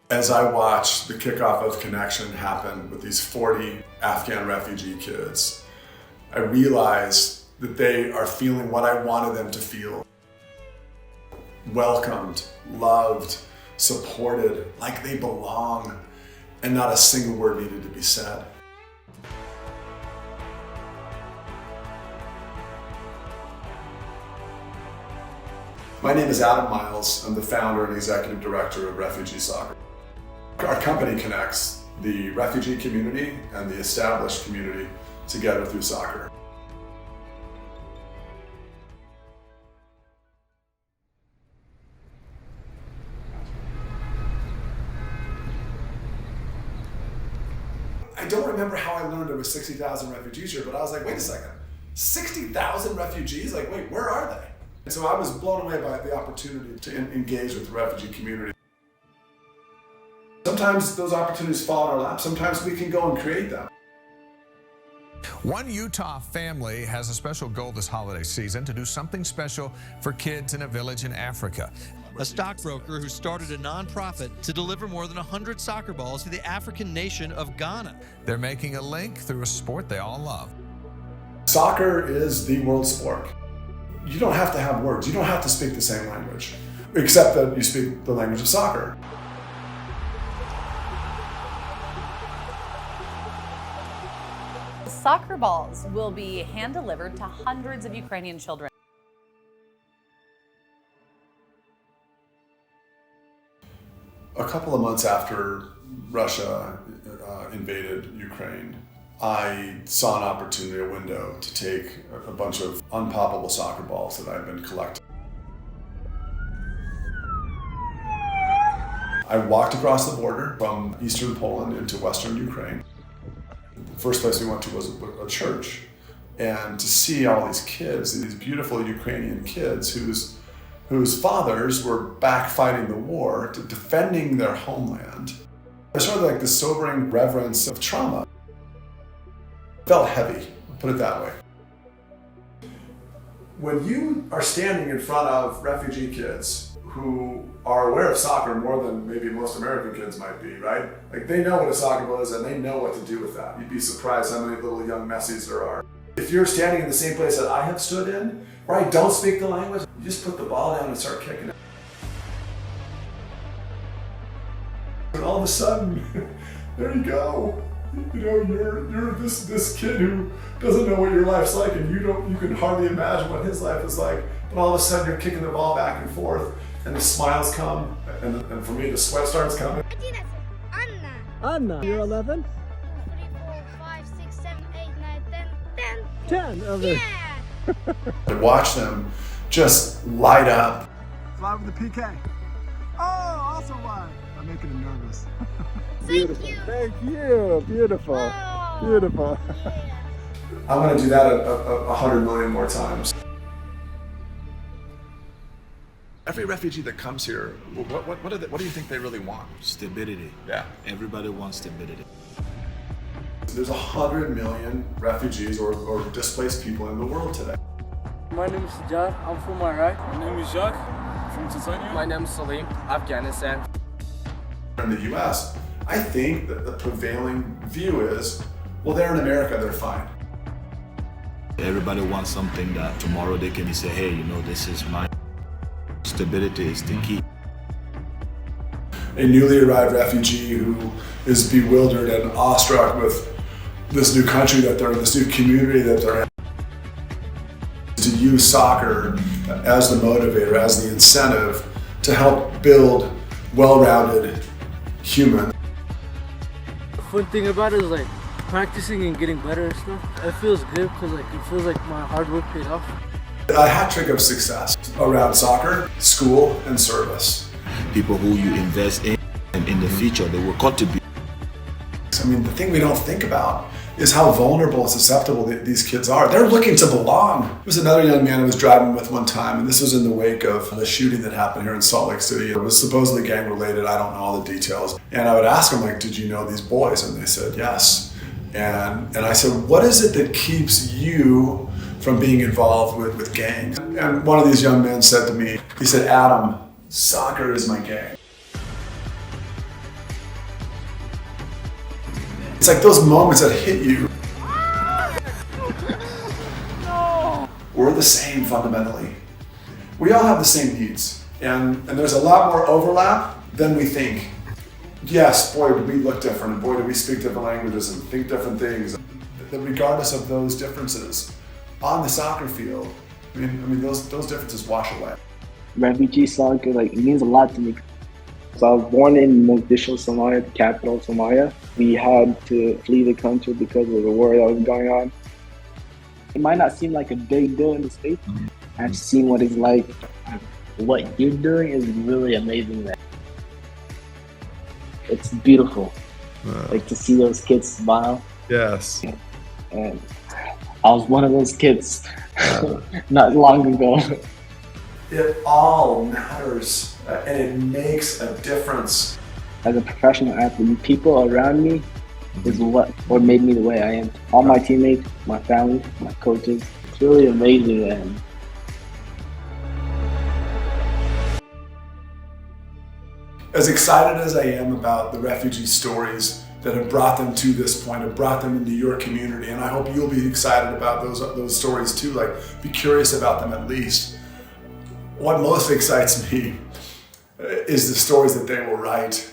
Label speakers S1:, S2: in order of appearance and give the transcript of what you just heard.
S1: As I watched the kickoff of Connection happen with these 40 Afghan refugee kids, I realized that they are feeling what I wanted them to feel. Welcomed, loved, supported, like they belong, and not a single word needed to be said. My name is Adam Miles. I'm the founder and executive director of Refugee Soccer. Our company connects the refugee community and the established community together through soccer. I don't remember how I learned there were 60,000 refugees here, but I was like, wait a second, 60,000 refugees? Like, wait, where are they? And so I was blown away by the opportunity to engage with the refugee community. Sometimes those opportunities fall in our lap. Sometimes we can go and create them.
S2: One Utah family has a special goal this holiday season to do something special for kids in a village in Africa.
S3: A stockbroker who started a nonprofit to deliver more than 100 soccer balls to the African nation of Ghana.
S2: They're making a link through a sport they all love.
S1: Soccer is the world sport. You don't have to have words. You don't have to speak the same language, except that you speak the language of soccer.
S4: Soccer balls will be hand-delivered to hundreds of Ukrainian children.
S1: A couple of months after Russia invaded Ukraine, I saw an opportunity, a window, to take a bunch of unpoppable soccer balls that I'd been collecting. I walked across the border from eastern Poland into western Ukraine. The first place we went to was a church, and to see all these kids, these beautiful Ukrainian kids whose fathers were back fighting the war, defending their homeland. It was sort of like the sobering reverence of trauma. It felt heavy, put it that way. When you are standing in front of refugee kids who are aware of soccer more than maybe most American kids might be, right? Like, they know what a soccer ball is and they know what to do with that. You'd be surprised how many little young Messis there are. If you're standing in the same place that I have stood in, where I don't speak the language, you just put the ball down and start kicking it. And all of a sudden, there you go. You know, you're this kid who doesn't know what your life's like, and you can hardly imagine what his life is like. But all of a sudden, you're kicking the ball back and forth, and the smiles come, and for me, the sweat starts coming.
S5: Anna, you're 11?
S6: 3, 4, 5, 6, 7, 8, 9, 10.
S5: 10 of it.
S6: Yeah!
S1: To watch them just light up.
S5: Fly with the PK. Oh, also live. I'm making him nervous.
S6: Thank you!
S5: Thank you. Beautiful.
S6: Oh,
S5: Beautiful.
S6: yeah.
S1: I'm going to do that 100 million more times. Every refugee that comes here, what do you think they really want?
S7: Stability.
S1: Yeah.
S7: Everybody wants stability.
S1: There's 100 million refugees or displaced people in the world today.
S8: My name is Sajad, I'm from Iraq.
S9: My name is Jacques, from Tanzania.
S8: My name is Salim, Afghanistan.
S1: In the US, I think that the prevailing view is, well, they're in America, they're fine.
S7: Everybody wants something that tomorrow they can say, hey, you know, this is mine. Stability is the key.
S1: A newly arrived refugee who is bewildered and awestruck with this new country that they're in, this new community that they're in. To use soccer as the motivator, as the incentive to help build well-rounded humans.
S8: The fun thing about it is like practicing and getting better and stuff. It feels good because like it feels like my hard work paid off.
S1: A hat trick of success around soccer, school, and service.
S7: People who you invest in and in the future, they will contribute.
S1: I mean, the thing we don't think about is how vulnerable and susceptible these kids are. They're looking to belong. There was another young man I was driving with one time, and this was in the wake of the shooting that happened here in Salt Lake City. It was supposedly gang related. I don't know all the details. And I would ask them, like, did you know these boys? And they said, yes. And I said, what is it that keeps you from being involved with gangs? And one of these young men said to me, he said, Adam, soccer is my gang. It's like those moments that hit you. We're the same fundamentally. We all have the same needs, and there's a lot more overlap than we think. Yes, boy, do we look different, and boy, do we speak different languages and think different things. That regardless of those differences, on the soccer field, I mean, those differences wash away.
S10: Refugee Soccer, like, it means a lot to me. So I was born in Mogadishu, Somalia, the capital of Somalia. We had to flee the country because of the war that was going on. It might not seem like a big deal in the States. I've seen what it's like. What you're doing is really amazing, man. It's beautiful. Like, to see those kids smile.
S1: Yes.
S10: And I was one of those kids not long ago.
S1: It all matters, and it makes a difference.
S10: As a professional athlete, people around me is what made me the way I am. All my teammates, my family, my coaches. It's really amazing, and
S1: as excited as I am about the refugee stories that have brought them to this point, have brought them into your community, and I hope you'll be excited about those stories too, like be curious about them at least. What most excites me is the stories that they will write